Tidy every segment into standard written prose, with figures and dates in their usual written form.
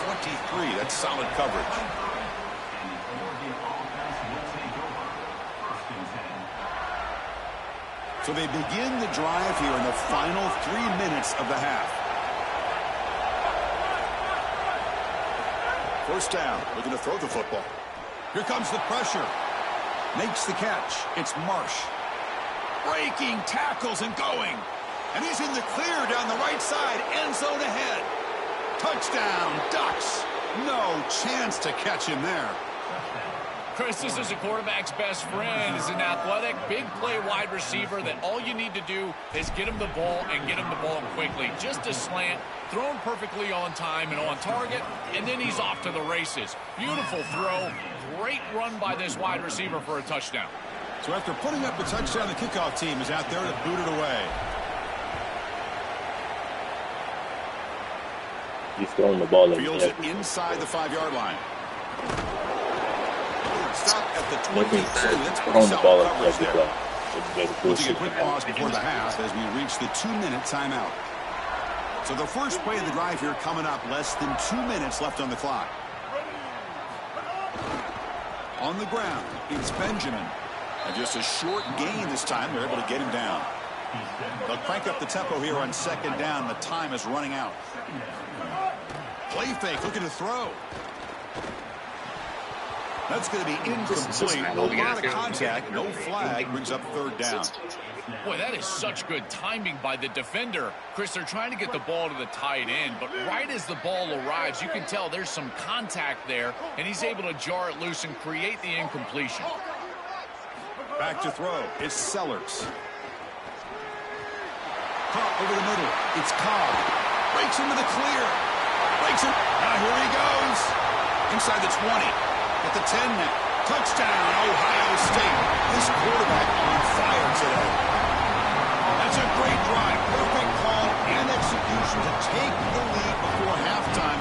23. That's solid coverage. So they begin the drive here in the final 3 minutes of the half. First down, looking to throw the football. Here comes the pressure. Makes the catch. It's Marsh. Breaking tackles and going. And he's in the clear down the right side. End zone ahead. Touchdown, Ducks. No chance to catch him there. Chris, this is a quarterback's best friend. He's an athletic, big play wide receiver that all you need to do is get him the ball and get him the ball quickly. Just a slant, thrown perfectly on time and on target, and then he's off to the races. Beautiful throw. Great run by this wide receiver for a touchdown. So after putting up the touchdown, the kickoff team is out there to boot it away. He's throwing the ball. Fields it inside the 5-yard line. Stop at the 22. That's pretty solid coverage there. We'll take a quick pause before the half as we reach the 2-minute timeout. So the first play of the drive here coming up. Less than 2 minutes left on the clock. On the ground, it's Benjamin. And just a short gain this time. They're able to get him down. They'll crank up the tempo here on second down. The time is running out. Play fake, looking to throw. That's going to be incomplete. A lot of contact, no flag, brings up third down. Boy, that is such good timing by the defender. Chris, they're trying to get the ball to the tight end, but right as the ball arrives, you can tell there's some contact there, and he's able to jar it loose and create the incompletion. Back to throw. It's Sellers. Caught over the middle. It's Cobb. Breaks into the clear. Breaks him. Now here he goes. Inside the 20. At the 10 now. Touchdown, Ohio State. This quarterback on fire today. That's a great drive. Perfect call and execution to take the lead before halftime.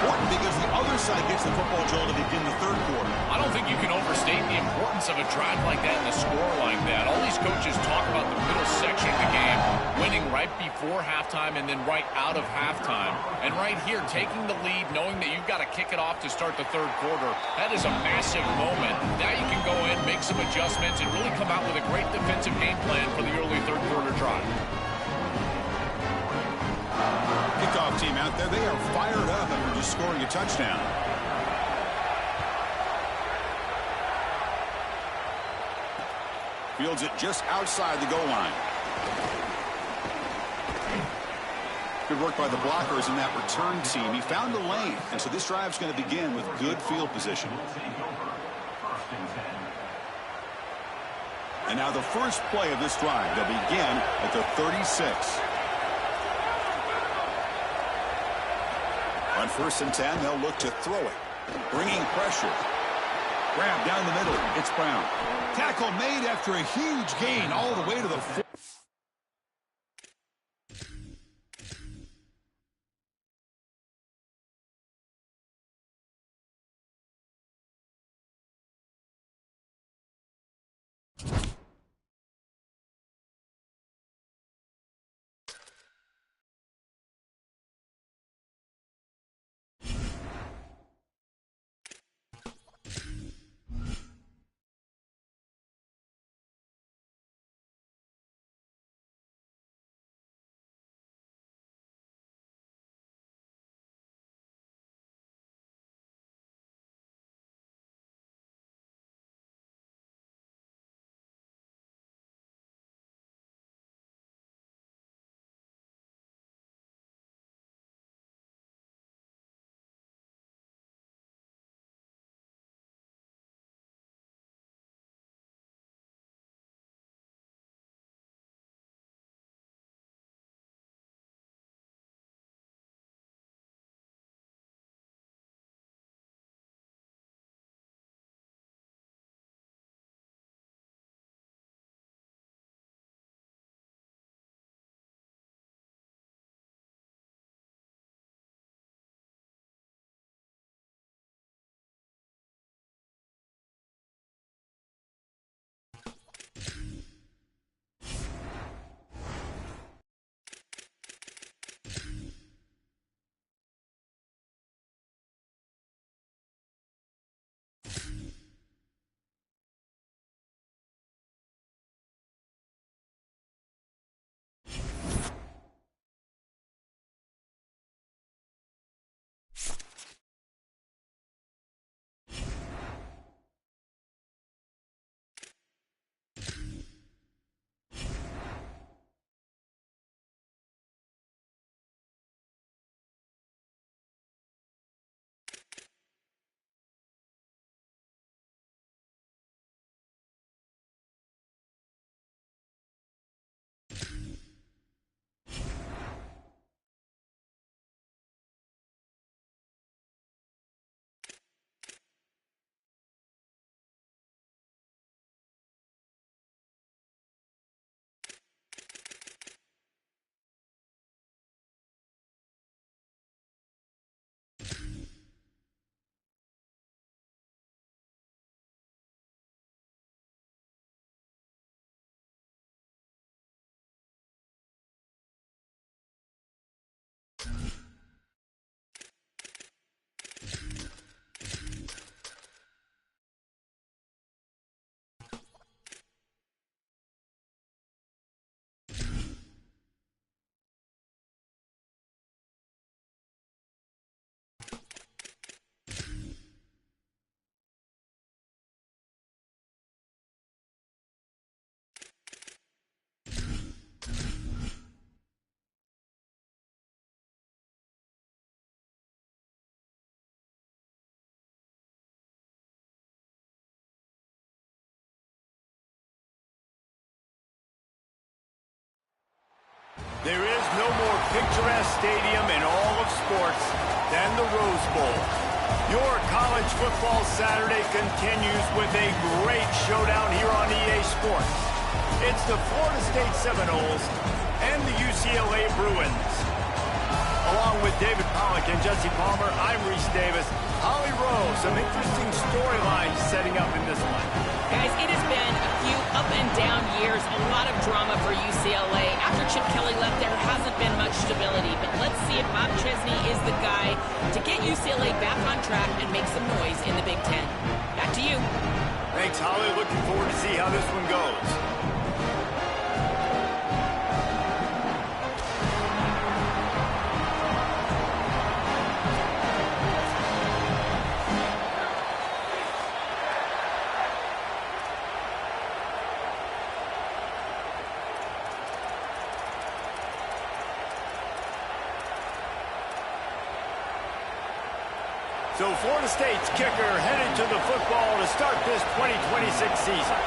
Important because the other side gets the football, Joel, to begin the third quarter. I don't think you can overstate the importance of a drive like that and a score like that. All these coaches talk about the middle section of the game, winning right before halftime and then right out of halftime. And right here, taking the lead, knowing that you've got to kick it off to start the third quarter, that is a massive moment. Now you can go in, make some adjustments, and really come out with a great defensive game plan for the early third quarter drive. Kickoff team out there, they are fired up after just scoring a touchdown. Fields it just outside the goal line. Good work by the blockers in that return team. He found the lane, and so this drive is going to begin with good field position. And now the first play of this drive. They'll begin at the 36. On 1st and 10, they'll look to throw it. Bringing pressure. Grab down the middle. It's Brown. Tackle made after a huge gain all the way to the 4. There is no more picturesque stadium in all of sports than the Rose Bowl. Your college football Saturday continues with a great showdown here on EA Sports. It's the Florida State Seminoles and the UCLA Bruins. Along with David Pollack and Jesse Palmer, I'm Reese Davis. Holly Rose, some interesting storylines setting up in this one. Guys, it has been a few up and down years, a lot of drama for UCLA. After Chip Kelly left, there hasn't been much stability, but let's see if Bob Chesney is the guy to get UCLA back on track and make some noise in the Big Ten. Back to you. Thanks, Holly. Looking forward to see how this one goes. So Florida State's kicker headed to the football to start this 2026 season.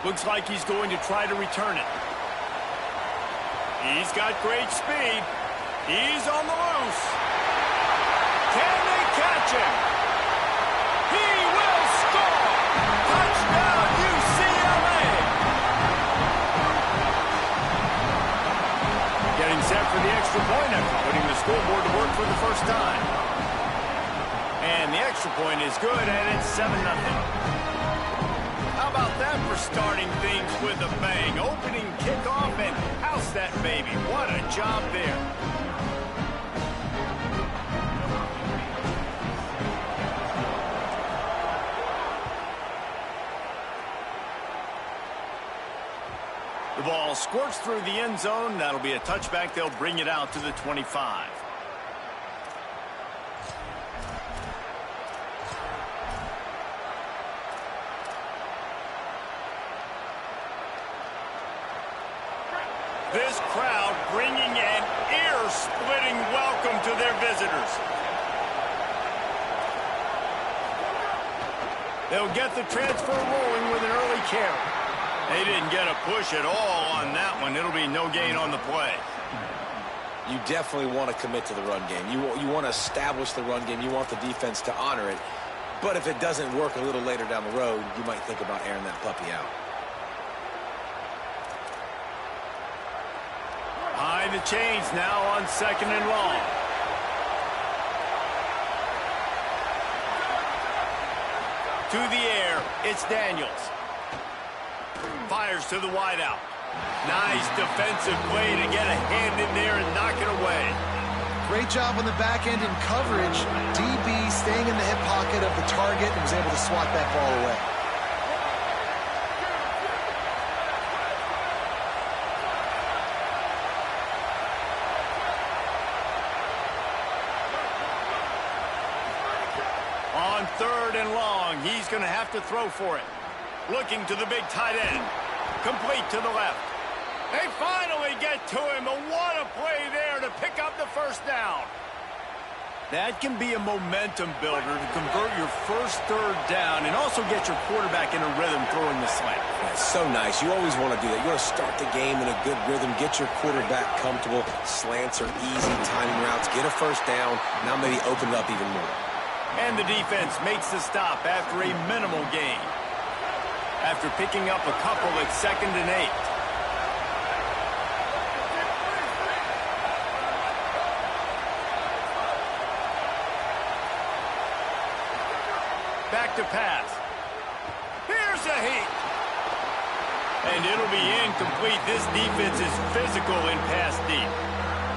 Looks like he's going to try to return it. He's got great speed. He's on the loose. Can they catch him? He will score! Touchdown, UCLA! Getting set for the extra point after putting the scoreboard to work for the first time. And the extra point is good, and it's 7-0. How about that for starting things with a bang? Opening kickoff and house that baby. What a job there. The ball squirts through the end zone. That'll be a touchback. They'll bring it out to the 25. This crowd bringing an ear-splitting welcome to their visitors. They'll get the transfer rolling with an early carry. They didn't get a push at all on that one. It'll be no gain on the play. You definitely want to commit to the run game. You want to establish the run game. You want the defense to honor it. But if it doesn't work a little later down the road, you might think about airing that puppy out. High the chains now on 2nd and long. To the air, it's Daniels. Fires to the wideout. Nice defensive play to get a hand in there and knock it away. Great job on the back end in coverage. DB staying in the hip pocket of the target and was able to swat that ball away. On 3rd and long, he's going to have to throw for it. Looking to the big tight end. Complete to the left. They finally get to him, and what a play there to pick up the first down. That can be a momentum builder to convert your first 3rd down and also get your quarterback in a rhythm throwing the slant. That's so nice. You always want to do that. You want to start the game in a good rhythm, get your quarterback comfortable. Slants are easy, timing routes, get a first down, now maybe open it up even more. And the defense makes the stop after a minimal gain. After picking up a couple at 2nd and 8. Back to pass. Here's a heat. And it'll be incomplete. This defense is physical in pass deep.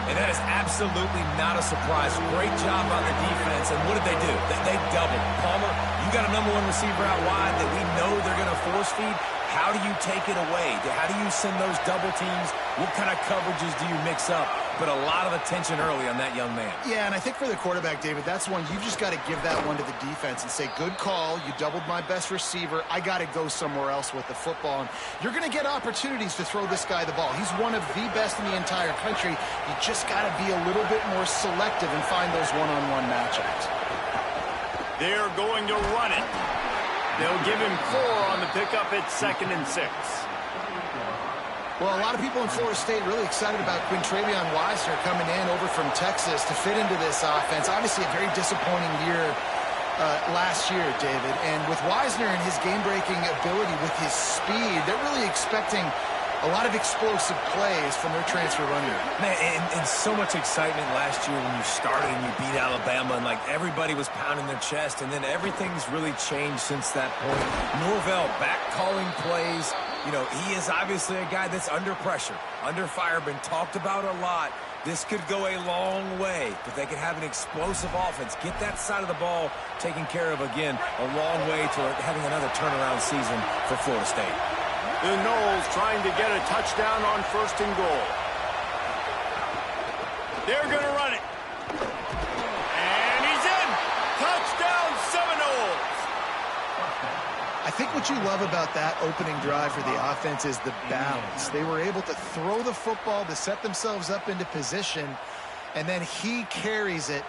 And that is absolutely not a surprise. Great job by the defense. And what did they do? They doubled. Palmer, you got a #1 receiver out wide that we know they're going to force feed. How do you take it away? How do you send those double teams? What kind of coverages do you mix up? But a lot of attention early on that young man. Yeah, and I think for the quarterback, David, that's one you just got to give that one to the defense and say, good call. You doubled my best receiver. I got to go somewhere else with the football. And you're going to get opportunities to throw this guy the ball. He's one of the best in the entire country. You just got to be a little bit more selective and find those one-on-one matchups. They're going to run it. They'll give him 4 on the pickup at 2nd and 6. Well, a lot of people in Florida State really excited about Quintravion Wisner coming in over from Texas to fit into this offense. Obviously, a very disappointing year last year, David. And with Wisner and his game-breaking ability with his speed, they're really expecting a lot of explosive plays from their transfer running back. Man, and so much excitement last year when you started and you beat Alabama, and like everybody was pounding their chest, and then everything's really changed since that point. Norvell back calling plays. You know, he is obviously a guy that's under pressure, under fire, been talked about a lot. This could go a long way, but they could have an explosive offense. Get that side of the ball taken care of again, a long way to having another turnaround season for Florida State. The Noles trying to get a touchdown on 1st and goal. They're going to run it. And he's in. Touchdown, Seminoles. I think what you love about that opening drive for the offense is the balance. They were able to throw the football to set themselves up into position, and then he carries it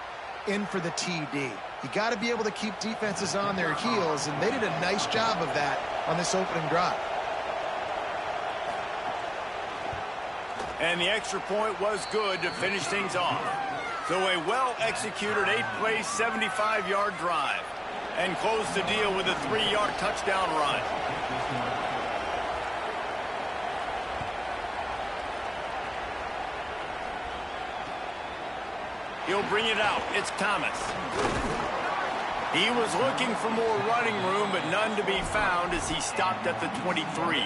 in for the TD. You got to be able to keep defenses on their heels, and they did a nice job of that on this opening drive. And the extra point was good to finish things off. So a well-executed 8-play, 75-yard drive. And close the deal with a 3-yard touchdown run. He'll bring it out. It's Thomas. He was looking for more running room, but none to be found as he stopped at the 23.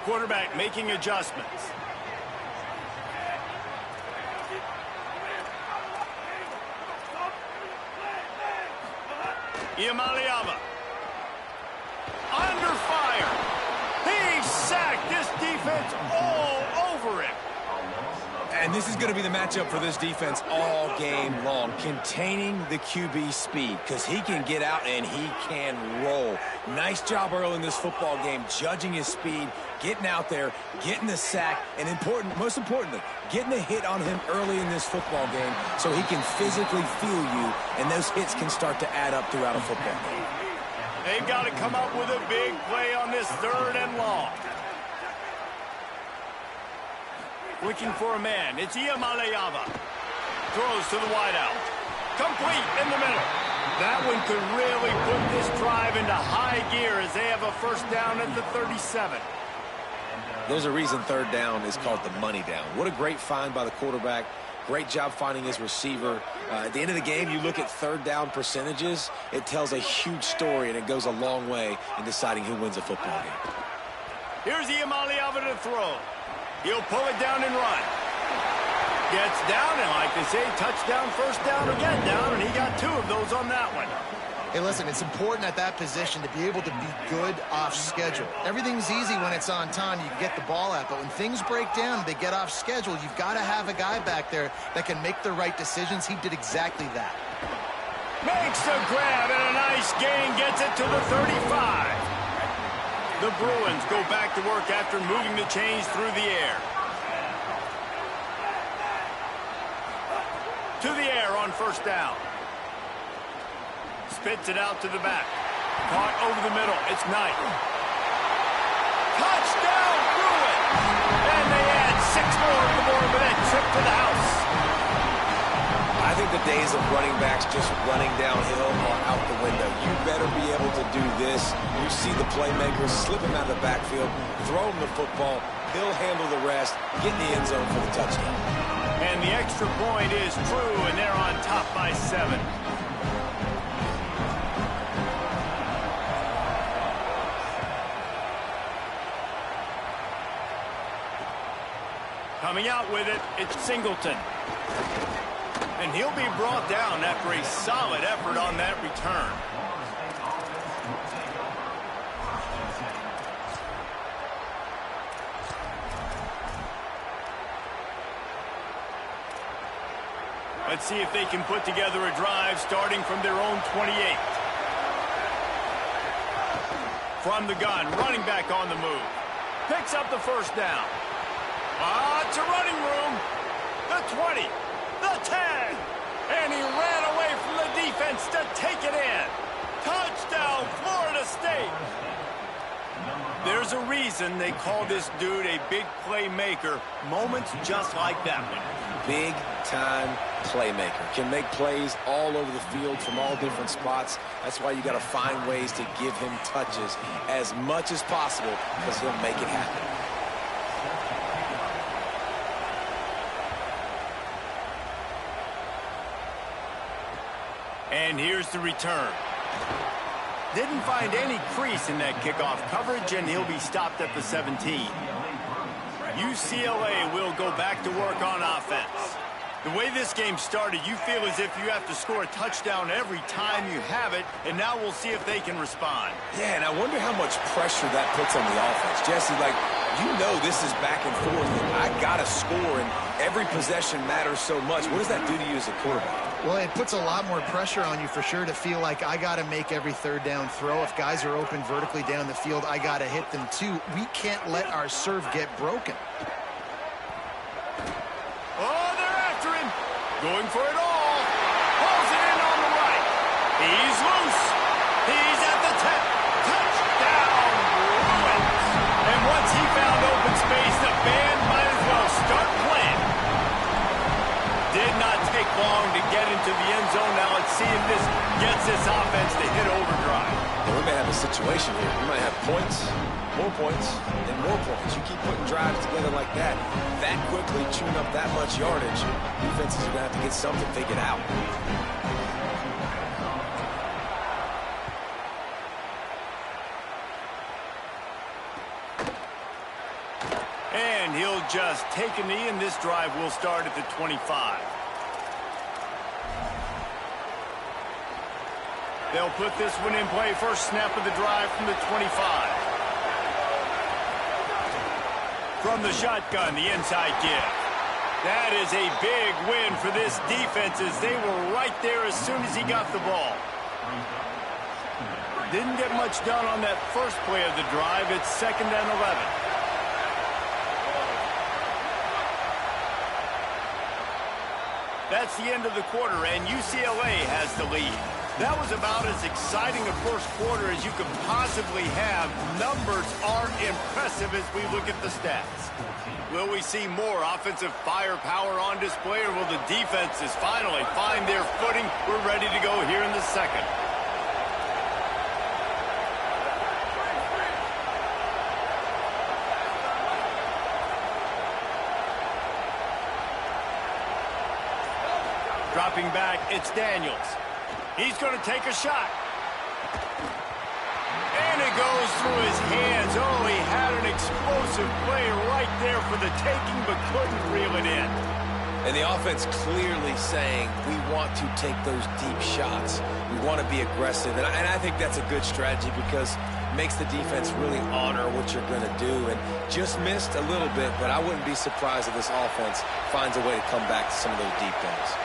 Quarterback making adjustments. Iamaleava. Under fire. He sacked this defense all over him. And this is going to be the matchup for this defense all game long, containing the QB speed, because he can get out and he can roll. Nice job early in this football game, judging his speed, getting out there, getting the sack, and most importantly, getting a hit on him early in this football game so he can physically feel you, and those hits can start to add up throughout a football game. They've got to come up with a big play on this 3rd and long. Looking for a man. It's Iamaleava. Throws to the wideout. Complete in the middle. That one could really put this drive into high gear as they have a 1st down at the 37. There's a reason 3rd down is called the money down. What a great find by the quarterback. Great job finding his receiver. At the end of the game, you look at 3rd down percentages. It tells a huge story, and it goes a long way in deciding who wins a football game. Here's Iamaleava to throw. He'll pull it down and run. Gets down, and like they say, touchdown, 1st down, or get down, and he got 2 of those on that one. Hey, listen, it's important at that position to be able to be good off schedule. Everything's easy when it's on time. You can get the ball out, but when things break down and they get off schedule, you've got to have a guy back there that can make the right decisions. He did exactly that. Makes a grab and a nice gain, gets it to the 35. The Bruins go back to work after moving the chains through the air. To the air on 1st down. Spits it out to the back. Caught over the middle. It's Knight. Touchdown, Bruins! And they add 6 more to the board with that trip to the house. I think the days of running backs just running downhill are out the window. You better be able to do this. You see the playmakers, slip him out of the backfield, throw him the football. He'll handle the rest, get in the end zone for the touchdown. And the extra point is true, and they're on top by 7. Coming out with it, it's Singleton. And he'll be brought down after a solid effort on that return. Let's see if they can put together a drive starting from their own 28. From the gun, running back on the move. Picks up the 1st down. To running room. the 20, the 10. And he ran away from the defense to take it in. Touchdown, Florida State. There's a reason they call this dude a big playmaker. Moments just like that one. Big-time playmaker. Can make plays all over the field from all different spots. That's why you got to find ways to give him touches as much as possible because he'll make it happen. And here's the return. Didn't find any crease in that kickoff coverage, and he'll be stopped at the 17. UCLA will go back to work on offense. The way this game started, you feel as if you have to score a touchdown every time you have it, and now we'll see if they can respond. Yeah, and I wonder how much pressure that puts on the offense. Jesse, like, you know this is back and forth. I got to score, and every possession matters so much. What does that do to you as a quarterback? Well, it puts a lot more pressure on you for sure to feel like I got to make every third down throw. If guys are open vertically down the field, I got to hit them too. We can't let our serve get broken. Oh, they're after him. Going for it all. Pulls it in on the right. He's loose. He's at the 10. Touchdown, Bruins. And once he found open space, the band might as well start playing. Did not take long to get into the end zone. Now let's see if this gets this offense to hit overdrive. Well, we may have a situation here. We might have points, and more points. You keep putting drives together like that quickly, chewing up that much yardage, defenses are going to have to get something figured out. And he'll just take a knee, and this drive will start at the 25. They'll put this one in play. First snap of the drive from the 25. From the shotgun, the inside give. That is a big win for this defense as they were right there as soon as he got the ball. Didn't get much done on that first play of the drive. It's 2nd and 11. That's the end of the quarter, and UCLA has the lead. That was about as exciting a first quarter as you could possibly have. Numbers are impressive as we look at the stats. Will we see more offensive firepower on display, or will the defenses finally find their footing? We're ready to go here in the second. Dropping back, it's Daniels. He's going to take a shot. And it goes through his hands. Oh, he had an explosive play right there for the taking, but couldn't reel it in. And the offense clearly saying, we want to take those deep shots. We want to be aggressive. And I think that's a good strategy because it makes the defense really honor what you're going to do. And just missed a little bit, but I wouldn't be surprised if this offense finds a way to come back to some of those deep things.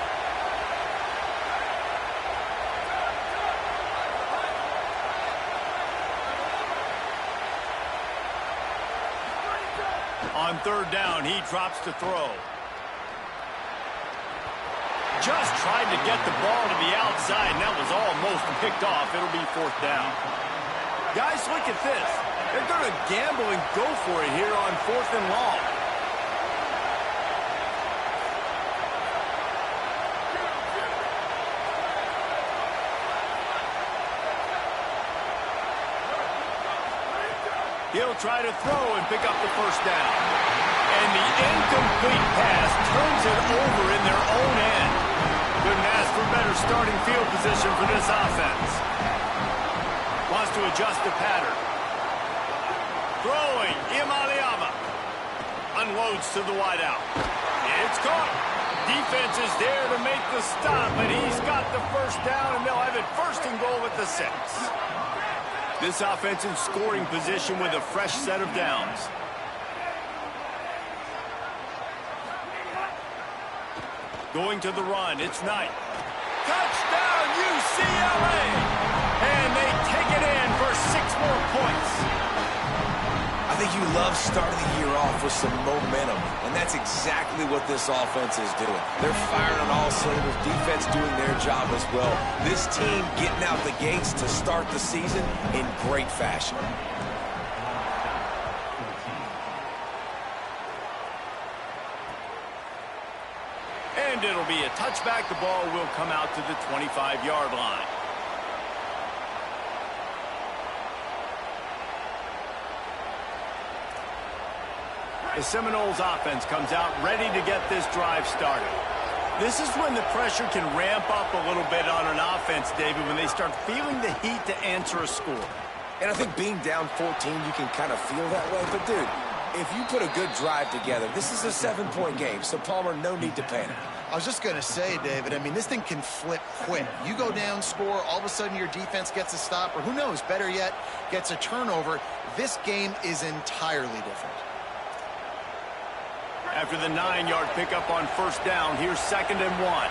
On 3rd down, he drops to throw. Just tried to get the ball to the outside, and that was almost picked off. It'll be 4th down. Guys, look at this. They're going to gamble and go for it here on 4th and long. He'll try to throw and pick up the first down. And the incomplete pass turns it over in their own end. Couldn't ask for better starting field position for this offense. Wants to adjust the pattern. Throwing, Imaliama. Unloads to the wideout. It's caught. Defense is there to make the stop, and he's got the first down, and they'll have it 1st and goal at the 6. This offense in scoring position with a fresh set of downs. Going to the run, it's Knight. Touchdown, UCLA! And they take it in for 6 more points. I think you love starting the year off with some momentum, and that's exactly what this offense is doing. They're firing on all cylinders, defense doing their job as well. This team getting out the gates to start the season in great fashion. And it'll be a touchback. The ball will come out to the 25-yard line. The Seminoles offense comes out ready to get this drive started. This is when the pressure can ramp up a little bit on an offense, David, when they start feeling the heat to answer a score. And I think being down 14, you can kind of feel that way. But, dude, if you put a good drive together, this is a 7-point game. So, Palmer, no need to panic. I was just going to say, David, I mean, this thing can flip quick. You go down, score, all of a sudden your defense gets a stop, or who knows, better yet, gets a turnover. This game is entirely different. After the 9-yard pickup on first down, here's 2nd and 1.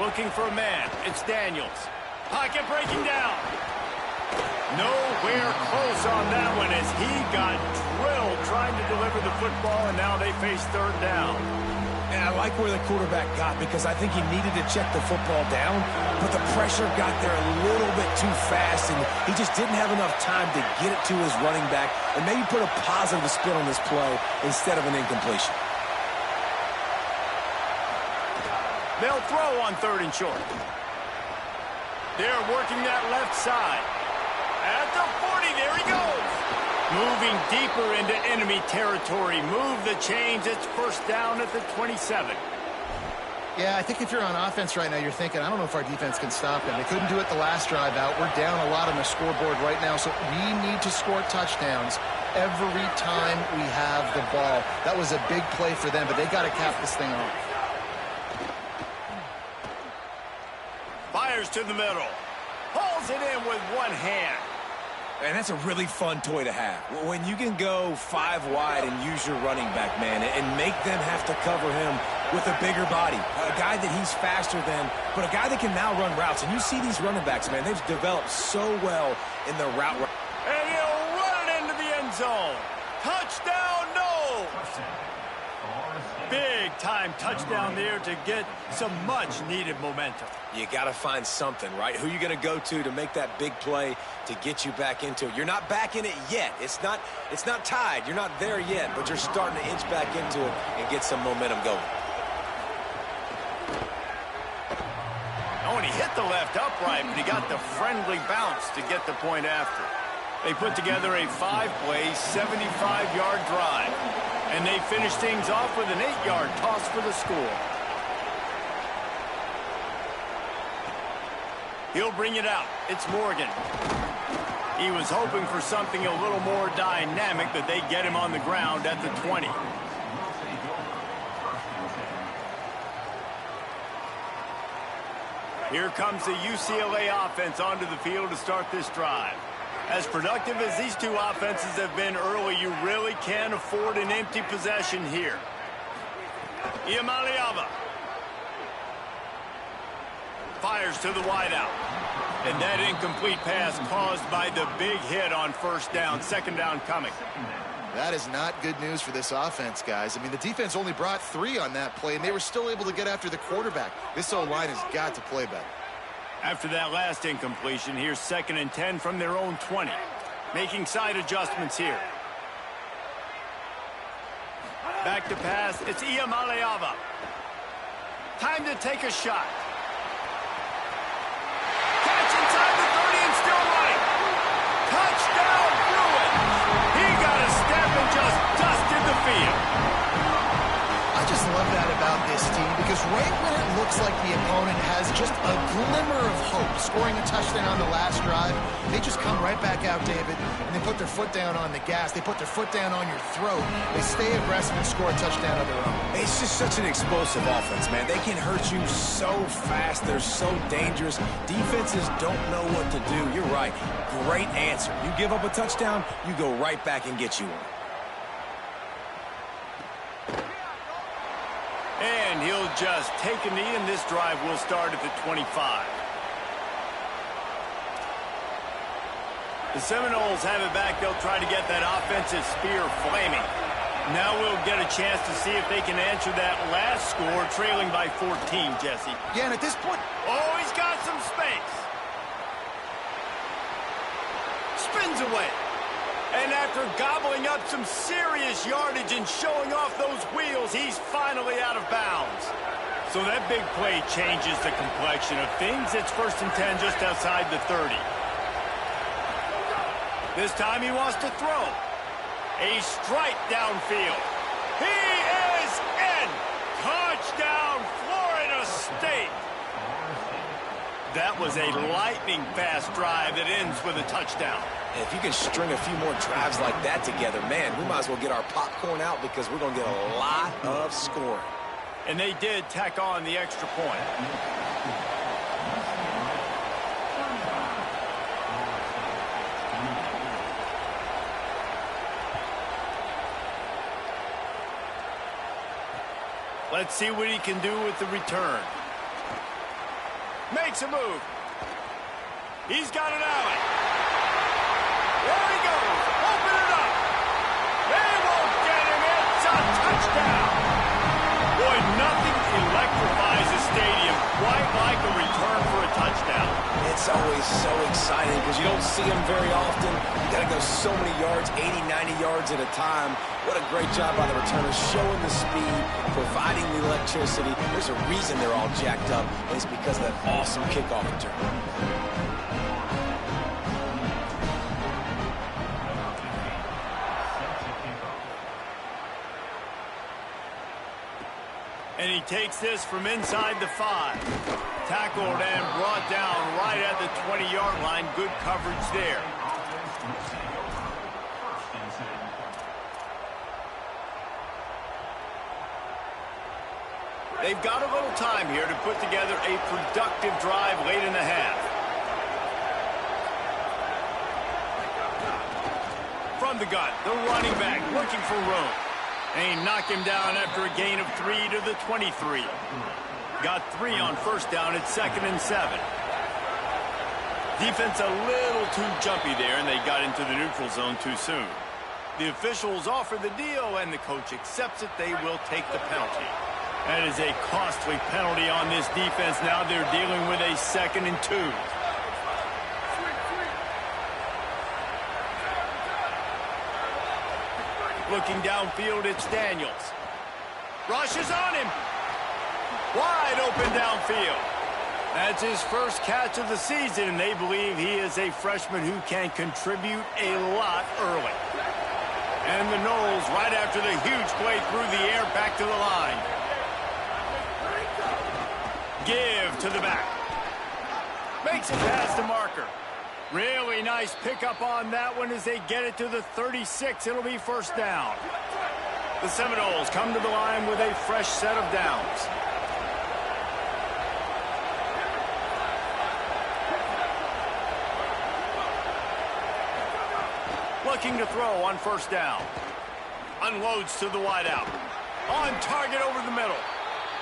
Looking for a man. It's Daniels. Pocket breaking down. Nowhere close on that one as he got drilled trying to deliver the football, and now they face 3rd down. And I like where the quarterback got because I think he needed to check the football down, but the pressure got there a little bit too fast, and he just didn't have enough time to get it to his running back and maybe put a positive spin on this play instead of an incompletion. They'll throw on 3rd and short. They're working that left side. At the 40, there he goes. Moving deeper into enemy territory. Move the chains. It's first down at the 27. Yeah, I think if you're on offense right now, you're thinking, I don't know if our defense can stop them. They couldn't do it the last drive out. We're down a lot on the scoreboard right now, so we need to score touchdowns every time we have the ball. That was a big play for them, but they got to cap this thing off. Fires to the middle. Pulls it in with one hand. And that's a really fun toy to have. When you can go 5 wide and use your running back, man, and make them have to cover him with a bigger body. A guy that he's faster than, but a guy that can now run routes. And you see these running backs, man, they've developed so well in their route. And he'll run it into the end zone. Touchdown, no! Big-time touchdown there to get some much-needed momentum. You got to find something, right? Who are you going to go to make that big play to get you back into it? You're not back in it yet. It's not tied. You're not there yet, but you're starting to inch back into it and get some momentum going. Oh, and he hit the left upright, but he got the friendly bounce to get the point after. They put together a 5-play, 75-yard drive. And they finish things off with an 8-yard toss for the score. He'll bring it out. It's Morgan. He was hoping for something a little more dynamic, but they get him on the ground at the 20. Here comes the UCLA offense onto the field to start this drive. As productive as these two offenses have been early, you really can't afford an empty possession here. Iamaleava fires to the wideout. And that incomplete pass caused by the big hit on first down. 2nd down coming. That is not good news for this offense, guys. I mean, the defense only brought 3 on that play, and they were still able to get after the quarterback. This O-line has got to play better. After that last incompletion, here's 2nd and 10 from their own 20. Making side adjustments here. Back to pass. It's Iamaleava. Time to take a shot. Catch inside the 30 and still running. Touchdown, Bruins. He got a step and just dusted the field. I just love that about this team because right when it looks like the opponent has just a glimmer of hope, scoring a touchdown on the last drive, they just come right back out, David, and they put their foot down on the gas. They put their foot down on your throat. They stay aggressive and score a touchdown of their own. It's just such an explosive offense, man. They can hurt you so fast. They're so dangerous. Defenses don't know what to do. You're right. Great answer. You give up a touchdown, you go right back and get you one. And he'll just take a knee, and this drive will start at the 25. The Seminoles have it back. They'll try to get that offensive spear flaming. Now we'll get a chance to see if they can answer that last score, trailing by 14, Jesse. Yeah, and at this point... Oh, he's got some space. Spins away. And after gobbling up some serious yardage and showing off those wheels, he's finally out of bounds. So that big play changes the complexion of things. It's 1st and 10 just outside the 30. This time he wants to throw. A strike downfield. He is in! Touchdown, Florida State! That was a lightning-fast drive that ends with a touchdown. If you can string a few more drives like that together, man, we might as well get our popcorn out because we're going to get a lot of scoring. And they did tack on the extra point. Let's see what he can do with the return. Makes a move. He's got an alley. There he goes. Open it up. They won't get him. It's a touchdown. Boy, nothing electrifies a stadium quite like a return for a touchdown. It's always so exciting because you don't see them very often. You got to go so many yards, 80, 90 yards at a time. What a great job by the returners, showing the speed, providing the electricity. There's a reason they're all jacked up, and it's because of that awesome kickoff return. And he takes this from inside the 5. Tackled and brought down right at the 20-yard line. Good coverage there. They've got a little time here to put together a productive drive late in the half. From the gun, the running back looking for room. And he knocked him down after a gain of 3 to the 23. Got 3 on 1st down at 2nd and 7. Defense a little too jumpy there, and they got into the neutral zone too soon. The officials offer the deal, and the coach accepts it. They will take the penalty. That is a costly penalty on this defense. Now they're dealing with a 2nd and 2. Looking downfield, it's Daniels. Rush is on him. Wide open downfield. That's his first catch of the season, and they believe he is a freshman who can contribute a lot early. And the Noles, right after the huge play through the air, back to the line. Give to the back. Makes it past the marker. Really nice pickup on that one as they get it to the 36. It'll be 1st down. The Seminoles come to the line with a fresh set of downs. Looking to throw on 1st down. Unloads to the wideout. On target over the middle.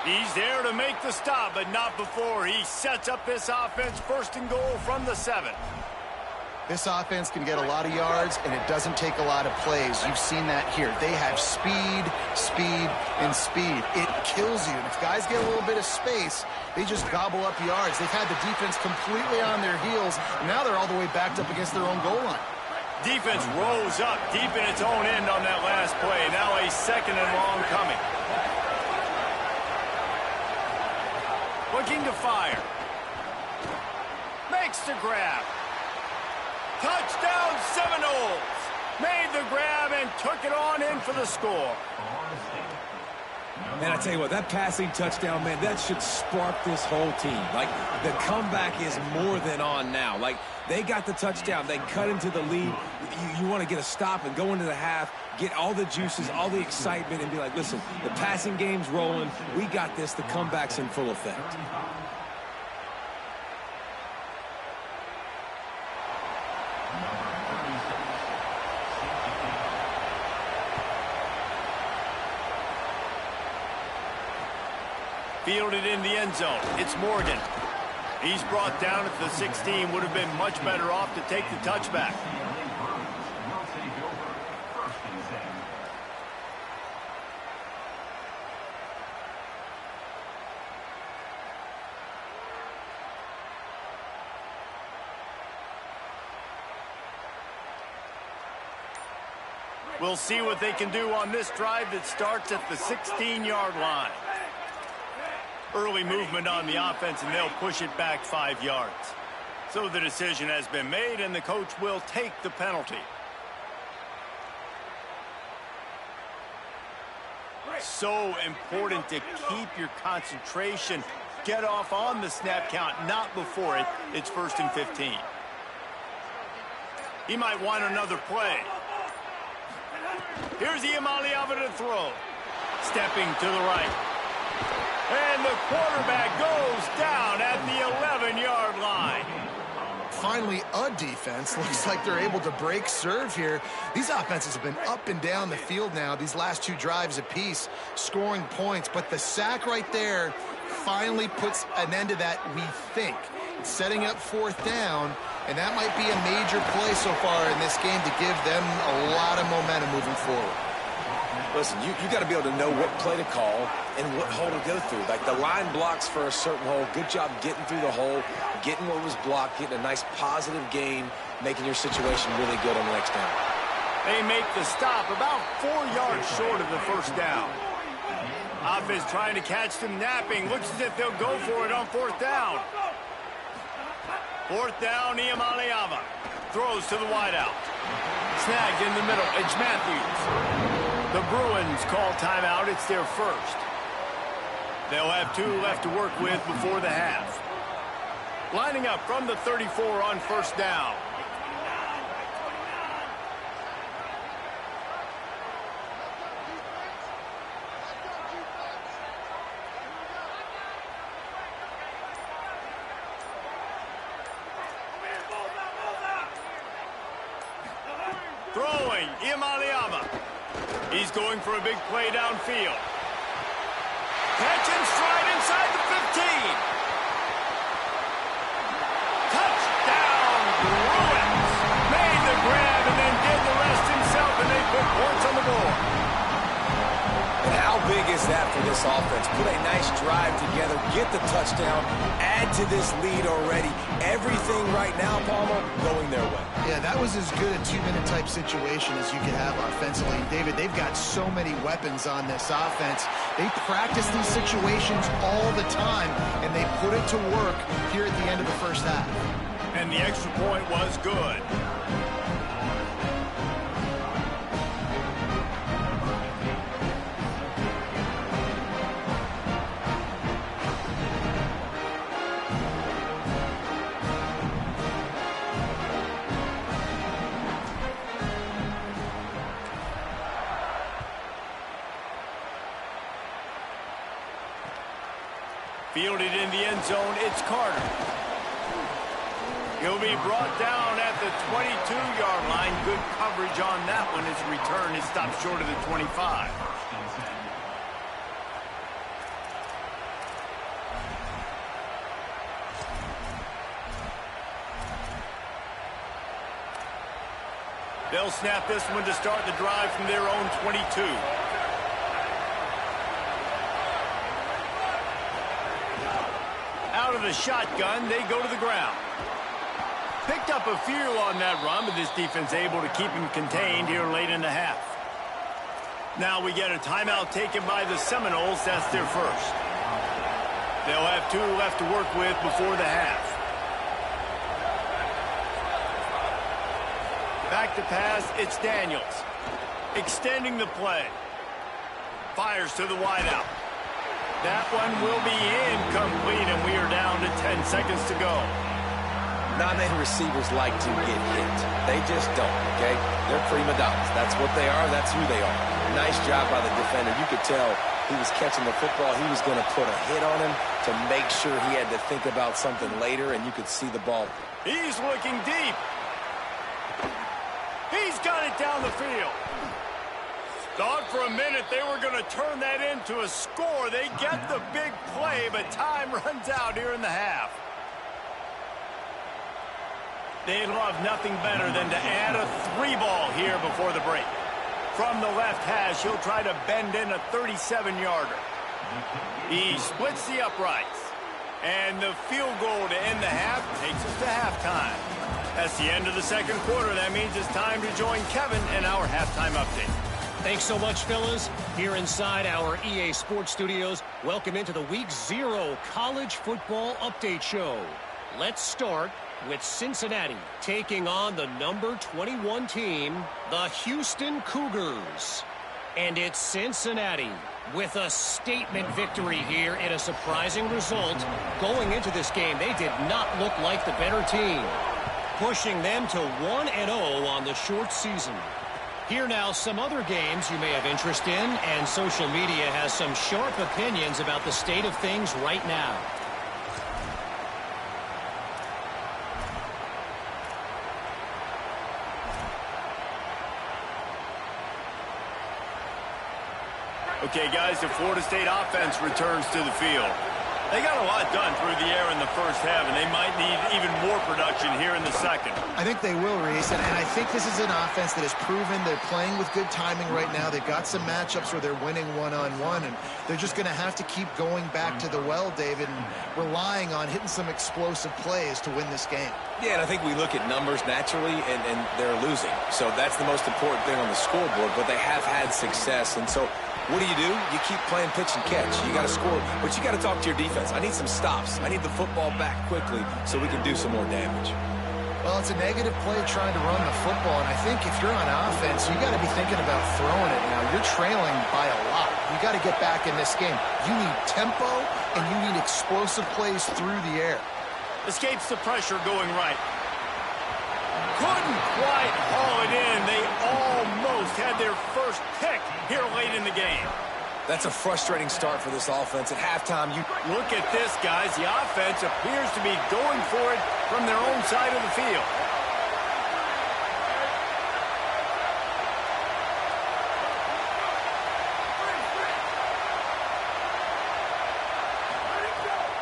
He's there to make the stop, but not before he sets up this offense. 1st and goal from the 7. This offense can get a lot of yards, and it doesn't take a lot of plays. You've seen that here. They have speed, speed, and speed. It kills you. And if guys get a little bit of space, they just gobble up yards. They've had the defense completely on their heels, and now they're all the way backed up against their own goal line. Defense rose up deep in its own end on that last play. Now a 2nd and long coming. Looking to fire. Makes the grab. Touchdown Seminoles. Made the grab and took it on in for the score. Man, I tell you what, that passing touchdown, man, that should spark this whole team. Like, the comeback is more than on now. Like, they got the touchdown. They cut into the lead. You want to get a stop and go into the half, get all the juices, all the excitement, and be like, listen, the passing game's rolling. We got this. The comeback's in full effect. Fielded in the end zone. It's Morgan. He's brought down at the 16. Would have been much better off to take the touchback. We'll see what they can do on this drive that starts at the 16-yard line. Early movement on the offense, and they'll push it back 5 yards. So the decision has been made, and the coach will take the penalty. So important to keep your concentration. Get off on the snap count, not before it. It's 1st and 15. He might want another play. Here's Iamaleava to throw. Stepping to the right. And the quarterback goes down at the 11-yard line. Finally, a defense. Looks like they're able to break serve here. These offenses have been up and down the field now, these last 2 drives apiece, scoring points. But the sack right there finally puts an end to that, we think. It's setting up 4th down, and that might be a major play so far in this game to give them a lot of momentum moving forward. Listen, you got to be able to know what play to call and what hole to go through. Like the line blocks for a certain hole. Good job getting through the hole, getting what was blocked, getting a nice positive gain, making your situation really good on the next down. They make the stop about 4 yards short of the 1st down. Offense trying to catch them napping. Looks as if they'll go for it on 4th down. 4th down, Iamaleava throws to the wideout. Snagged in the middle. It's Matthews. The Bruins call timeout. It's their 1st. They'll have 2 left to work with before the half. Lining up from the 34 on 1st down. Throwing, Iamaleava. He's going for a big play downfield. Catch and stride inside the 15. Touchdown, Bruins. Made the grab and then did the rest himself, and they put points on the board. And how big is that for this offense? Put a nice drive together, get the touchdown, add to this lead already. Everything right now, Palmer, going their way. Yeah, that was as good a 2-minute type situation as you could have offensively. And David, they've got so many weapons on this offense. They practice these situations all the time, and they put it to work here at the end of the 1st half. And the extra point was good. Fielded in the end zone, it's Carter. He'll be brought down at the 22-yard line. Good coverage on that one. His return is stopped short of the 25. They'll snap this one to start the drive from their own 22. Out of the shotgun, they go to the ground. Picked up a few on that run, but this defense able to keep him contained here late in the half. Now we get a timeout taken by the Seminoles. That's their 1st. They'll have 2 left to work with before the half. Back to pass, it's Daniels. Extending the play. Fires to the wideout. That one will be incomplete, and we are down to 10 seconds to go. Non-name receivers like to get hit. They just don't, okay? They're prima donnas. That's what they are. That's who they are. Nice job by the defender. You could tell he was catching the football. He was going to put a hit on him to make sure he had to think about something later, and you could see the ball. He's looking deep. He's got it down the field. Thought for a minute they were going to turn that into a score. They get the big play, but time runs out here in the half. They love nothing better than to add a 3-ball here before the break. From the left hash, he'll try to bend in a 37-yarder. He splits the uprights. And the field goal to end the half takes us to halftime. That's the end of the second quarter. That means it's time to join Kevin in our halftime update. Thanks so much, fellas. Here inside our EA Sports Studios, welcome into the Week 0 College Football Update Show. Let's start with Cincinnati taking on the number 21 team, the Houston Cougars. And it's Cincinnati with a statement victory here in a surprising result. Going into this game, they did not look like the better team, pushing them to 1-0 on the short season. Here now, some other games you may have interest in, and social media has some sharp opinions about the state of things right now. Okay, guys, the Florida State offense returns to the field. They got a lot done through the air in the first half, and they might need even more production here in the second. I think they will, Reese, and I think this is an offense that has proven they're playing with good timing right now. They've got some matchups where they're winning one-on-one, and they're just going to have to keep going back to the well, David, and relying on hitting some explosive plays to win this game. Yeah, and I think we look at numbers naturally, and they're losing. So that's the most important thing on the scoreboard, but they have had success, and so what do? You keep playing pitch and catch. You got to score, but you got to talk to your defense. I need some stops. I need the football back quickly so we can do some more damage. Well, it's a negative play trying to run the football, and I think if you're on offense, you got to be thinking about throwing it now. You're trailing by a lot. You got to get back in this game. You need tempo, and you need explosive plays through the air. Escapes the pressure going right. Couldn't quite haul it in. They almost had their first pick here late in the game. That's a frustrating start for this offense. At halftime, you look at this, guys. The offense appears to be going for it from their own side of the field.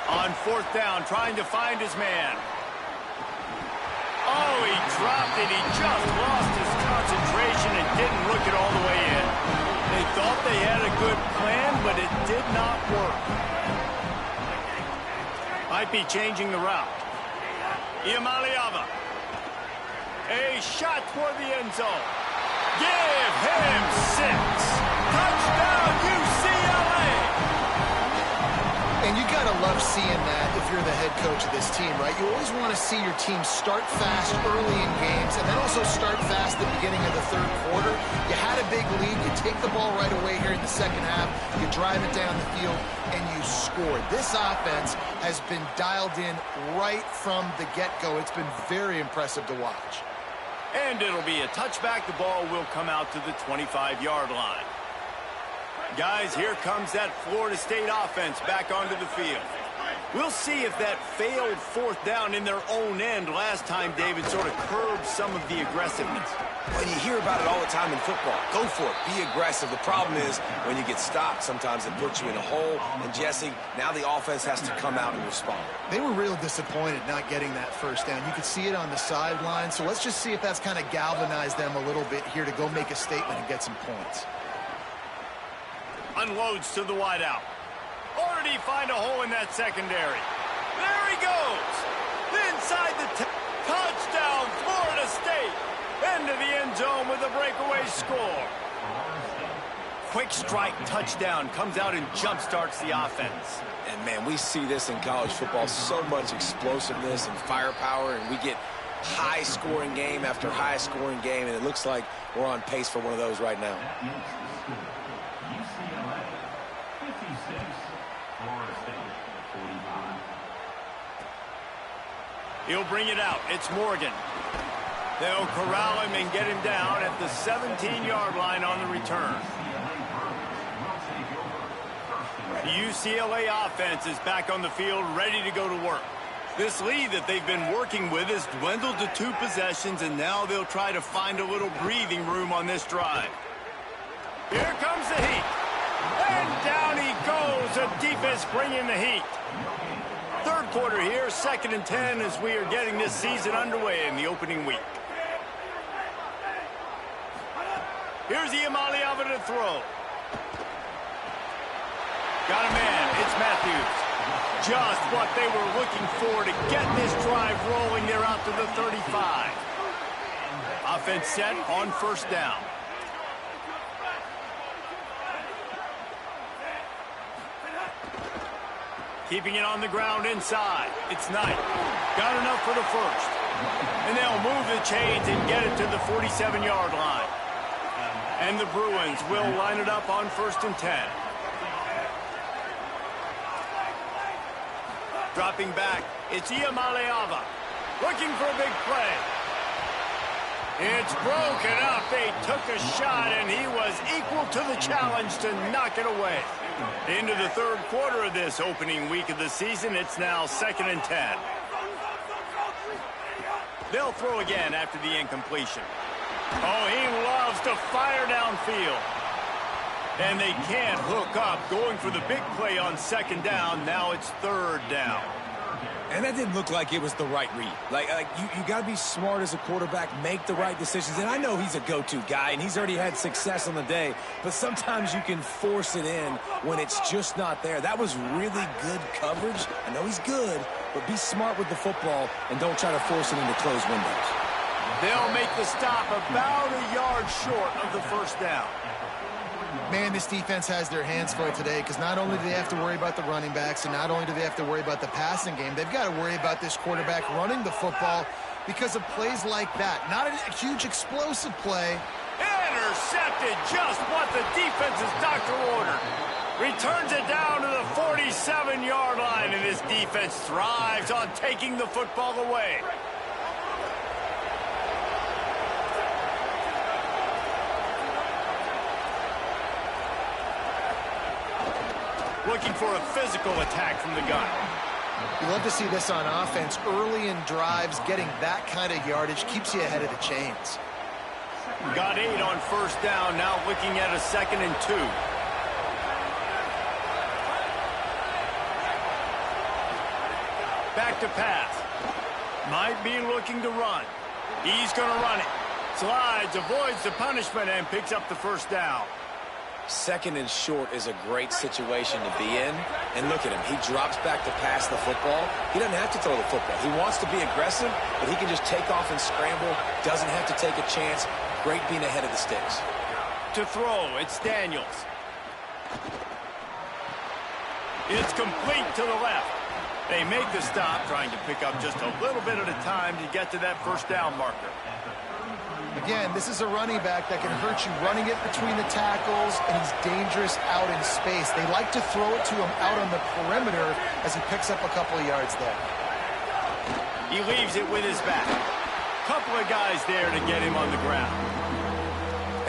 On fourth down, trying to find his man. Oh, he dropped it. He just lost his concentration and didn't look it all the way in. They thought they had a good plan, but it did not work. Might be changing the route. Iamaleava. A shot toward the end zone. Give him 6. Touchdown, UCLA! And you got to love seeing that if you're the head coach of this team, right? You always want to see your team start fast early in games and then also start fast at the beginning of the third quarter. You had a big lead. You take the ball right away here in the second half. You drive it down the field, and you scored. This offense has been dialed in right from the get-go. It's been very impressive to watch. And it'll be a touchback. The ball will come out to the 25-yard line. Guys, here comes that Florida State offense back onto the field. We'll see if that failed fourth down in their own end last time, David, sort of curbed some of the aggressiveness. Well, you hear about it all the time in football. Go for it. Be aggressive. The problem is when you get stopped, sometimes it puts you in a hole. And, Jesse, now the offense has to come out and respond. They were real disappointed not getting that first down. You could see it on the sideline. So let's just see if that's kind of galvanized them a little bit here to go make a statement and get some points. Unloads to the wideout. Or did he find a hole in that secondary? There he goes. Inside the touchdown, Florida State. Into the end zone with a breakaway score. Quick strike touchdown comes out and jump-starts the offense. And, man, we see this in college football, so much explosiveness and firepower, and we get high-scoring game after high-scoring game, and it looks like we're on pace for one of those right now. He'll bring it out. It's Morgan. They'll corral him and get him down at the 17-yard line on the return. The UCLA offense is back on the field, ready to go to work. This lead that they've been working with has dwindled to 2 possessions, and now they'll try to find a little breathing room on this drive. Here comes the heat. And down he goes. The defense bringing the heat. Third quarter here, 2nd and 10 as we are getting this season underway in the opening week. Here's Iamaleava to throw. Got a man. It's Matthews. Just what they were looking for to get this drive rolling. They're out to the 35. Offense set on 1st down. Keeping it on the ground inside. It's Knight. Got enough for the 1st. And they'll move the chains and get it to the 47-yard line. And the Bruins will line it up on 1st and 10. Dropping back, it's Iamaleava. Looking for a big play. It's broken up. They took a shot, and he was equal to the challenge to knock it away. Into the 3rd quarter of this opening week of the season, it's now 2nd and 10. They'll throw again after the incompletion. Oh, he loves to fire downfield. And they can't hook up, going for the big play on 2nd down. Now it's 3rd down. And that didn't look like it was the right read. Like you got to be smart as a quarterback, make the right decisions. And I know he's a go-to guy, and he's already had success on the day. But sometimes you can force it in when it's just not there. That was really good coverage. I know he's good, but be smart with the football and don't try to force it into closed windows. They'll make the stop about a yard short of the 1st down. Man, this defense has their hands full today because not only do they have to worry about the running backs and not only do they have to worry about the passing game, they've got to worry about this quarterback running the football because of plays like that. Not a huge explosive play. Intercepted, just what the defense's doctor ordered. Returns it down to the 47-yard line, and this defense thrives on taking the football away. Looking for a physical attack from the gun. You love to see this on offense. Early in drives, getting that kind of yardage keeps you ahead of the chains. Got 8 on 1st down, now looking at a 2nd and 2. Back to pass. Might be looking to run. He's going to run it. Slides, avoids the punishment, and picks up the 1st down. 2nd and short is a great situation to be in. And look at him. He drops back to pass the football. He doesn't have to throw the football. He wants to be aggressive, but he can just take off and scramble. Doesn't have to take a chance. Great being ahead of the sticks. To throw, it's Daniels. It's complete to the left. They make the stop, trying to pick up just a little bit at a time to get to that 1st down marker. Again, this is a running back that can hurt you running it between the tackles, and he's dangerous out in space. They like to throw it to him out on the perimeter as he picks up a couple of yards there. He leaves it with his back. Couple of guys there to get him on the ground.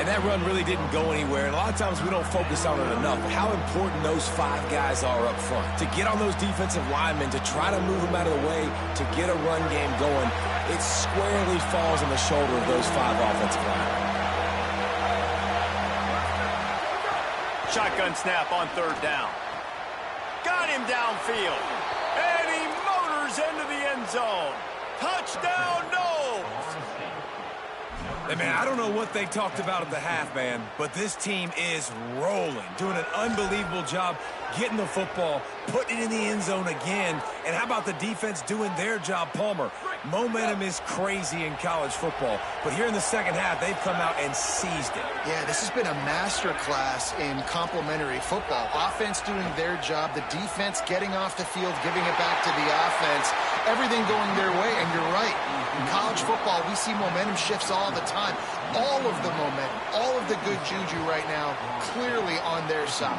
And that run really didn't go anywhere. And a lot of times we don't focus on it enough. But how important those 5 guys are up front. To get on those defensive linemen, to try to move them out of the way, to get a run game going, it squarely falls on the shoulder of those 5 offensive linemen. Shotgun snap on 3rd down. Got him downfield. And he motors into the end zone. Touchdown, Knowles! Hey, man, I don't know what they talked about at the half, man, but this team is rolling, doing an unbelievable job getting the football, putting it in the end zone again. And how about the defense doing their job, Palmer? Momentum is crazy in college football, but here in the second half, they've come out and seized it. Yeah, this has been a master class in complementary football. Offense doing their job, the defense getting off the field, giving it back to the offense, everything going their way, and you're right. In college football, we see momentum shifts all the time. All of the momentum, all of the good juju right now, clearly on their side.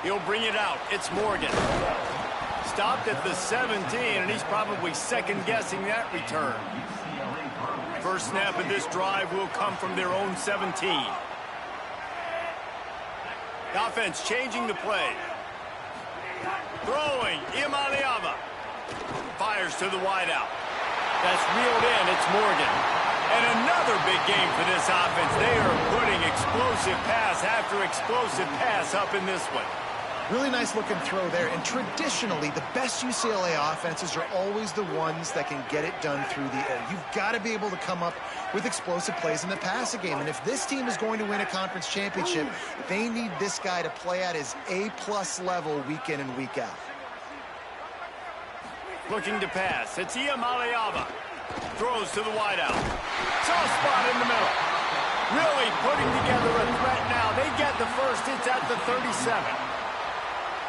He'll bring it out. It's Morgan. Stopped at the 17, and he's probably second-guessing that return. First snap of this drive will come from their own 17. The offense changing the play. Throwing, Iamaleava. Fires to the wideout. That's reeled in. It's Morgan. And another big game for this offense. They are putting explosive pass after explosive pass up in this one. Really nice looking throw there. And traditionally, the best UCLA offenses are always the ones that can get it done through the air. You've got to be able to come up with explosive plays in the passing game. And if this team is going to win a conference championship, they need this guy to play at his A-plus level week in and week out. Looking to pass. It's Iamaleava. Throws to the wideout. Soft spot in the middle. Really putting together a threat now. They get the first. It's at the 37.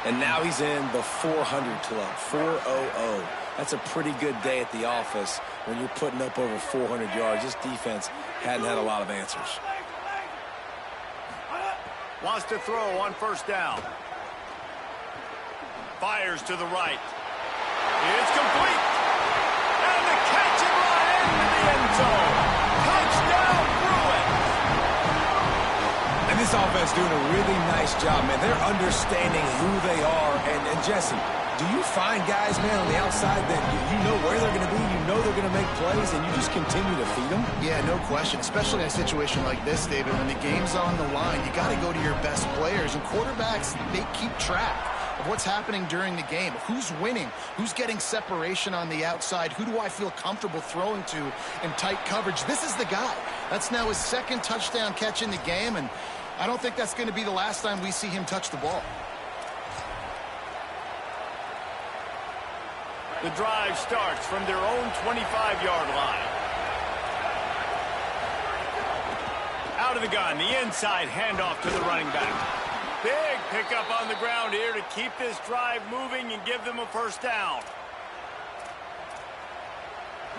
And now he's in the 400 club, 400. That's a pretty good day at the office when you're putting up over 400 yards. This defense hadn't had a lot of answers. Wants to throw on first down. Fires to the right. It's complete. And the catch and run into the end zone. Touchdown, Bruins. And this offense doing a really nice job, man. They're understanding who they are. And Jesse, do you find guys, man, on the outside that you know where they're going to be, you know they're going to make plays, and you just continue to feed them? Yeah, no question, especially in a situation like this, David. When the game's on the line, you got to go to your best players. And quarterbacks, they keep track of what's happening during the game. Who's winning? Who's getting separation on the outside? Who do I feel comfortable throwing to in tight coverage? This is the guy. That's now his second touchdown catch in the game, and I don't think that's going to be the last time we see him touch the ball. The drive starts from their own 25-yard line. Out of the gun, the inside handoff to the running back. Big pickup on the ground here to keep this drive moving and give them a first down.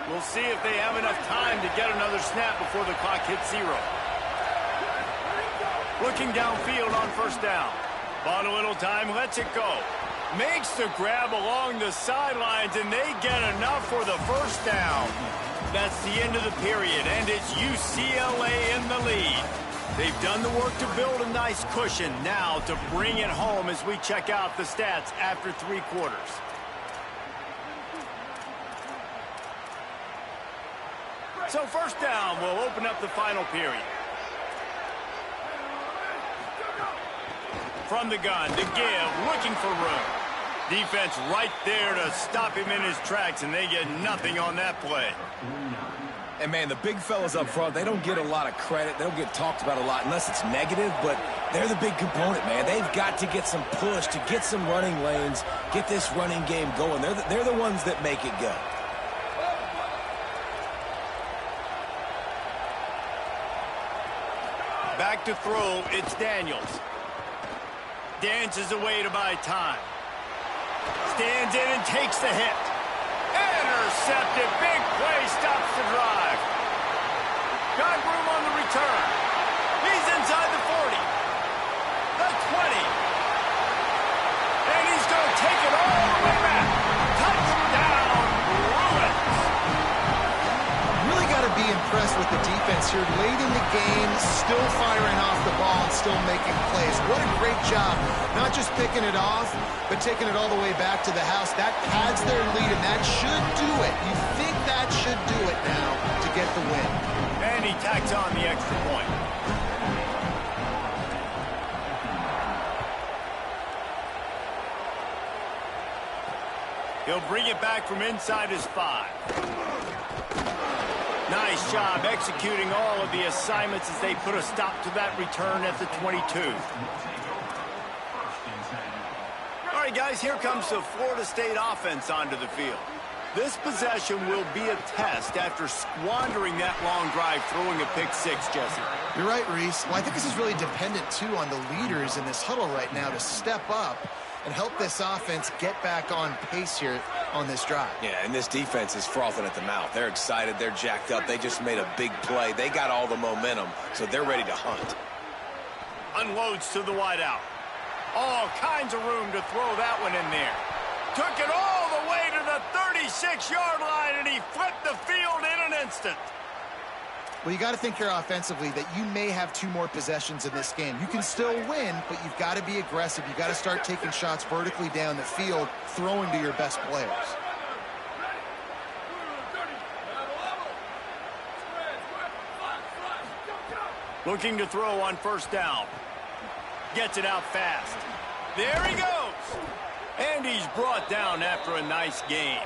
We'll see if they have enough time to get another snap before the clock hits 0. Looking downfield on first down. Bought a little time, lets it go. Makes the grab along the sidelines, and they get enough for the first down. That's the end of the period, and it's UCLA in the lead. They've done the work to build a nice cushion. Now to bring it home as we check out the stats after 3 quarters. So first down will open up the final period. From the gun, to give, looking for room. Defense right there to stop him in his tracks, and they get nothing on that play. And, man, the big fellas up front, they don't get a lot of credit. They don't get talked about a lot unless it's negative, but they're the big component, man. They've got to get some push, to get some running lanes, get this running game going. They're the ones that make it go. Back to throw, it's Daniels. Dances away to buy time. Stands in and takes the hit. Intercepted. Big play stops the drive. Got room on the return. He's inside the 40. The 20. And he's going to take it all the way back. Touchdown, Bruins. Really got to be impressed with the defense here. Late in the game, still firing off the ball and still making plays. What a great job. Not just picking it off, but taking it all the way back to the house. That pads their lead, and that should do it. You think that should do it now to get the win. And he tacks on the extra point. He'll bring it back from inside his 5. Nice job executing all of the assignments as they put a stop to that return at the 22. All right, guys, here comes the Florida State offense onto the field. This possession will be a test after squandering that long drive, throwing a pick 6, Jesse. You're right, Reese. Well, I think this is really dependent, too, on the leaders in this huddle right now to step up and help this offense get back on pace here on this drive. Yeah, and this defense is frothing at the mouth. They're excited. They're jacked up. They just made a big play. They got all the momentum, so they're ready to hunt. Unloads to the wideout. All kinds of room to throw that one in there. Took it all the way to the 36-yard line, and he flipped the field in an instant. Well, you got to think here offensively that you may have 2 more possessions in this game. You can still win, but you've got to be aggressive. You've got to start taking shots vertically down the field, throwing to your best players. Looking to throw on first down. Gets it out fast. There he goes. And he's brought down after a nice gain.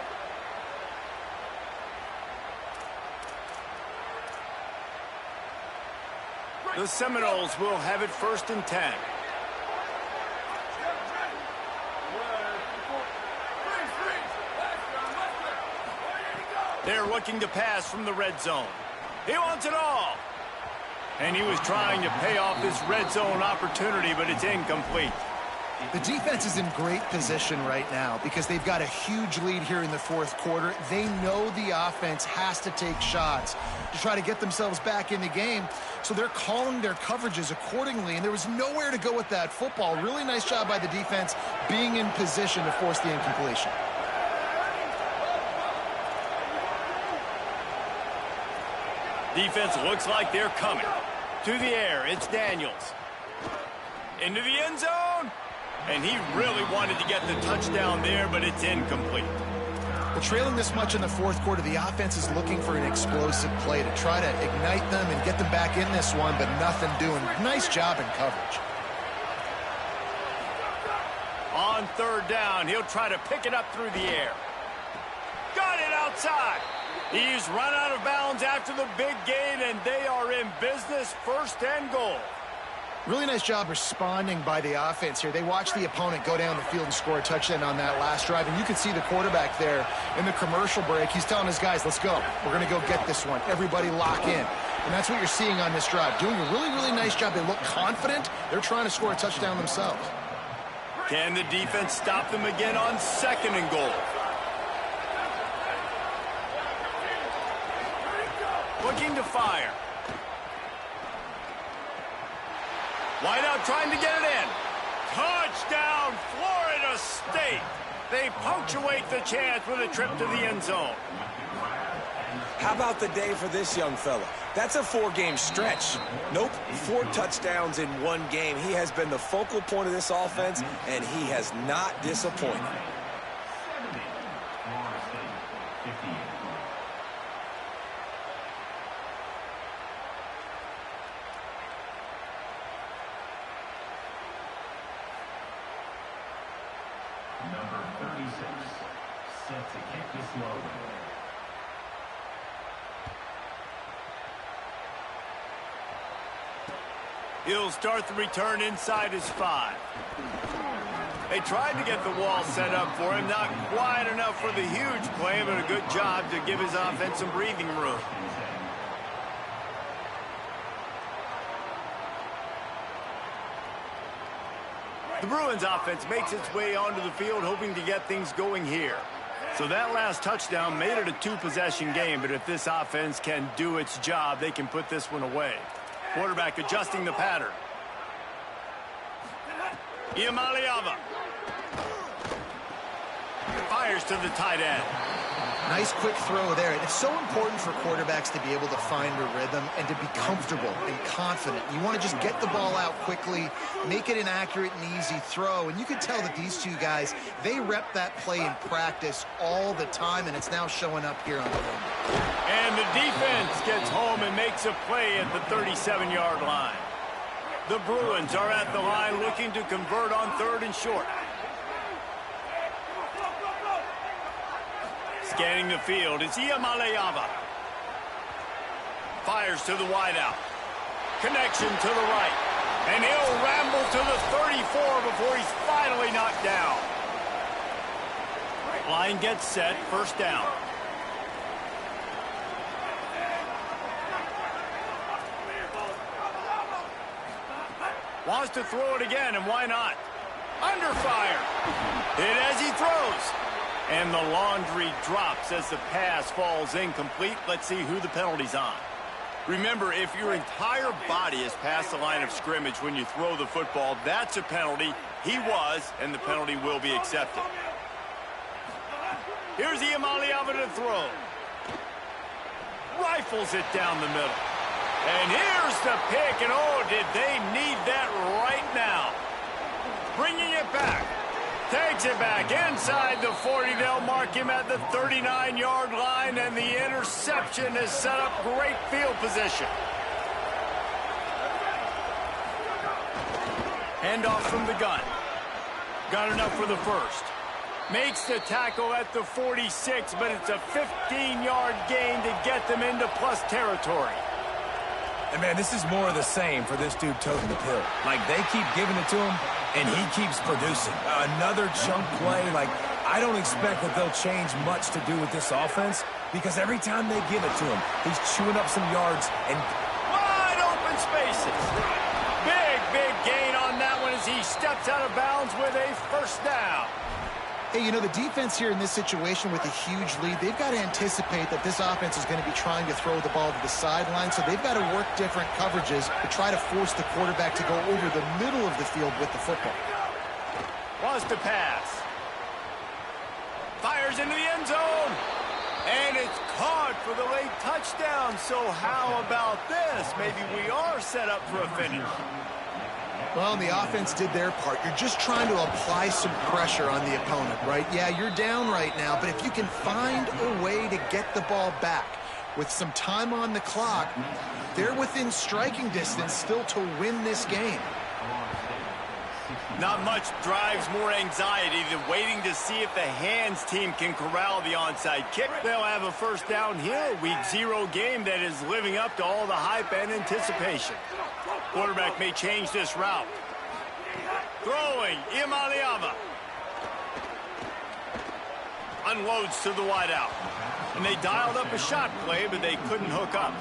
The Seminoles will have it 1st and 10. They're looking to pass from the red zone. He wants it all. And he was trying to pay off this red zone opportunity, but it's incomplete. The defense is in great position right now because they've got a huge lead here in the 4th quarter. They know the offense has to take shots to try to get themselves back in the game. So they're calling their coverages accordingly, and there was nowhere to go with that football. Really nice job by the defense being in position to force the incompletion. Defense looks like they're coming. To the air, it's Daniels. Into the end zone. And he really wanted to get the touchdown there, but it's incomplete. Well, trailing this much in the 4th quarter, the offense is looking for an explosive play to try to ignite them and get them back in this one, but nothing doing. Nice job in coverage. On 3rd down, he'll try to pick it up through the air. Got it outside. He's run out of bounds after the big gain, and they are in business, 1st and goal. Really nice job responding by the offense here. They watched the opponent go down the field and score a touchdown on that last drive, and you can see the quarterback there in the commercial break. He's telling his guys, let's go. We're going to go get this one. Everybody lock in. And that's what you're seeing on this drive. Doing a really, really nice job. They look confident. They're trying to score a touchdown themselves. Can the defense stop them again on 2nd and goal? Looking to fire. Wideout trying to get it in. Touchdown, Florida State. They punctuate the chance with a trip to the end zone. How about the day for this young fella? That's a 4-game stretch. Nope, 4 touchdowns in 1 game. He has been the focal point of this offense, and he has not disappointed. Number 36, set to kick this low. He'll start the return inside his 5. They tried to get the wall set up for him. Not quite enough for the huge play, but a good job to give his offense some breathing room. The Bruins offense makes its way onto the field, hoping to get things going here. So that last touchdown made it a 2-possession game, but if this offense can do its job, they can put this one away. Quarterback adjusting the pattern. Iamaleava fires to the tight end. Nice quick throw there. It's so important for quarterbacks to be able to find a rhythm and to be comfortable and confident. You want to just get the ball out quickly, make it an accurate and easy throw. And you can tell that these 2 guys, they rep that play in practice all the time, and it's now showing up here on the field. And the defense gets home and makes a play at the 37-yard line. The Bruins are at the line looking to convert on 3rd and short. Scanning the field, it's Iamaleava. Fires to the wideout. Connection to the right. And he'll ramble to the 34 before he's finally knocked down. Line gets set, 1st down. Wants to throw it again, and why not? Under fire. Hit as he throws. And the laundry drops as the pass falls incomplete. Let's see who the penalty's on. Remember, if your entire body is past the line of scrimmage when you throw the football, that's a penalty. He was, and the penalty will be accepted. Here's Iamaleava to throw. Rifles it down the middle. And here's the pick, and oh, did they need that right now. Bringing it back. Takes it back inside the 40. They'll mark him at the 39-yard line, and the interception has set up great field position. Handoff from the gun. Got enough for the first. Makes the tackle at the 46, but it's a 15-yard gain to get them into plus territory. And, man, this is more of the same for this dude toting the pill. Like, they keep giving it to him, and he keeps producing. Another chunk play. Like, I don't expect that they'll change much to do with this offense because every time they give it to him, he's chewing up some yards and wide open spaces. Big gain on that one as he steps out of bounds with a first down. Hey, you know, the defense here in this situation with a huge lead, they've got to anticipate that this offense is going to be trying to throw the ball to the sideline, so they've got to work different coverages to try to force the quarterback to go over the middle of the field with the football. Wants to pass. Fires into the end zone. And it's caught for the late touchdown. So how about this? Maybe we are set up for a finish. Well, the offense did their part. You're just trying to apply some pressure on the opponent, right? Yeah, you're down right now, but if you can find a way to get the ball back with some time on the clock, they're within striking distance still to win this game. Not much drives more anxiety than waiting to see if the hands team can corral the onside kick. They'll have a first down here, a week 0 game that is living up to all the hype and anticipation. Quarterback may change this route. Throwing, Imaliava. Unloads to the wideout. And they dialed up a shot play, but they couldn't hook up.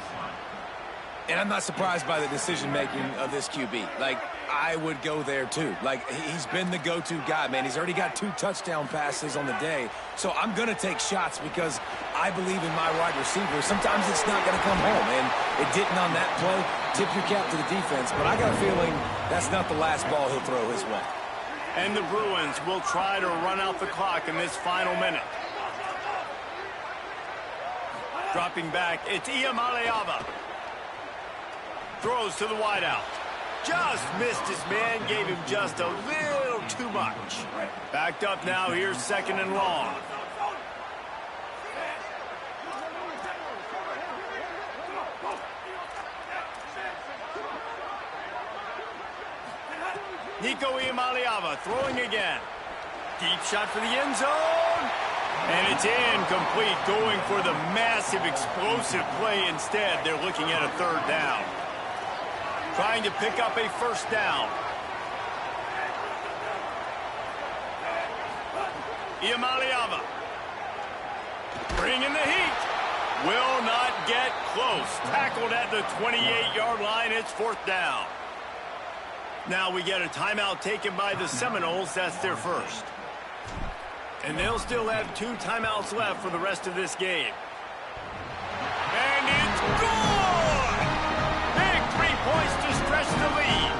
And I'm not surprised by the decision-making of this QB. Like, I would go there, too. Like, he's been the go-to guy, man. He's already got 2 touchdown passes on the day. So I'm going to take shots because I believe in my wide receiver. Sometimes it's not going to come home, and it didn't on that play. Tip your cap to the defense, but I got a feeling that's not the last ball he'll throw his way. And the Bruins will try to run out the clock in this final minute. Dropping back, it's Iamaleava. Throws to the wideout. Just missed his man, gave him just a little too much. Backed up now, here's 2nd and long. Nico Iamaleava throwing again. Deep shot for the end zone. And it's incomplete, going for the massive explosive play instead. They're looking at a 3rd down. Trying to pick up a first down. Iamaleava. Bringing the heat. Will not get close. Tackled at the 28-yard line. It's 4th down. Now we get a timeout taken by the Seminoles. That's their first. And they'll still have 2 timeouts left for the rest of this game. And it's good! Big 3 points to stretch the lead.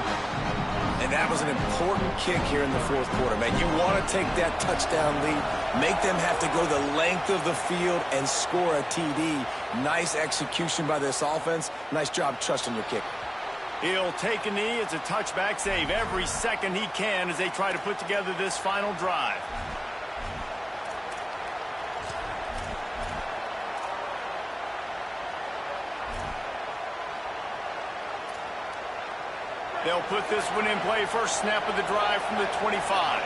And that was an important kick here in the 4th quarter, man. You want to take that touchdown lead, make them have to go the length of the field and score a TD. Nice execution by this offense. Nice job trusting your kicker. He'll take a knee. It's a touchback save every second he can as they try to put together this final drive. They'll put this one in play. First snap of the drive from the 25.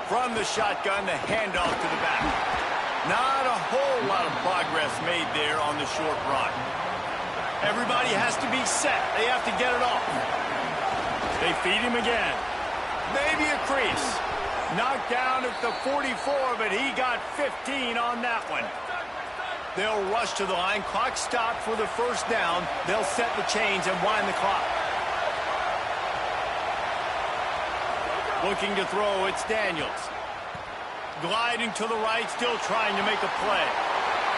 From the shotgun, the handoff to the back. Not a whole lot of progress made there on the short run. Everybody has to be set. They have to get it off. They feed him again. Maybe a crease. Knocked down at the 44, but he got 15 on that one. They'll rush to the line. Clock stopped for the first down. They'll set the chains and wind the clock. Looking to throw, it's Daniels. Gliding to the right, still trying to make a play.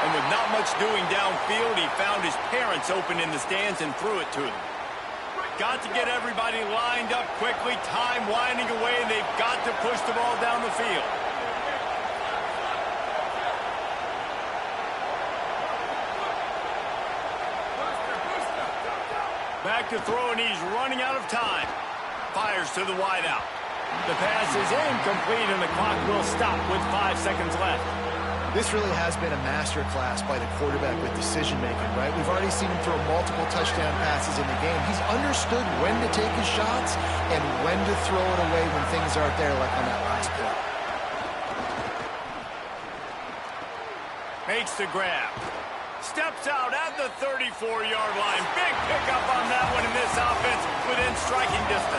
And with not much doing downfield, he found his parents open in the stands and threw it to them. Got to get everybody lined up quickly. Time winding away, and they've got to push the ball down the field. Back to throw, and he's running out of time. Fires to the wideout. The pass is incomplete, and the clock will stop with 5 seconds left. This really has been a masterclass by the quarterback with decision-making, right? We've already seen him throw multiple touchdown passes in the game. He's understood when to take his shots and when to throw it away when things aren't there, like on that last play. Makes the grab. Steps out at the 34-yard line. Big pickup on that one in this offense within striking distance.